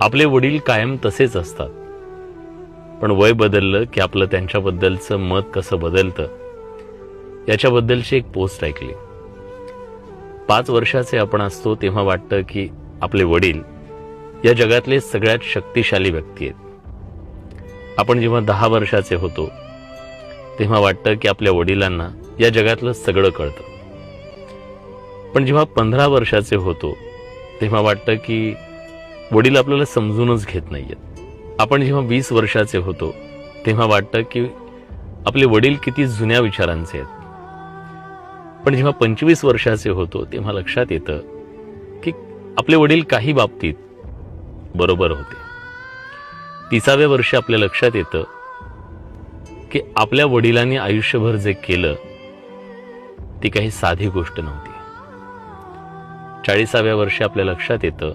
आपले वडील कायम तसेच असतात, पण वय बदललं की आपलं त्यांच्याबद्दलचं मत कसं बदलतं याच्याबद्दलची एक पोस्ट ऐकली. 5 वर्षाचे आपण असतो तेव्हा वाटतं की आपले वडील या जगातले सगळ्यात शक्तिशाली व्यक्ती आहेत. आपण जेव्हा 10 वर्षाचे होतो तेव्हा वाटतं की आपल्या वडिलांना या जगातलं सगळं कळतं. पण जेव्हा 15 वर्षाचे होतो तेव्हा वाटतं की वडील आपल्याला समजूनच घेत नाहीयेत. आपण जेव्हा 20 वर्षाचे होतो तेव्हा वाटतं की आपले वडील किती जुन्या विचारांचे आहेत. पण जेव्हा 25 वर्षाचे होतो तेव्हा लक्षात येतं की आपले वडील काही बाबतीत बरोबर होते. 30व्या वर्षी आपल्या लक्षात येतं की आपल्या वडिलांनी आयुष्यभर जे केलं ती काही साधी गोष्ट नव्हती. 40व्या वर्षी आपल्या लक्षात येतं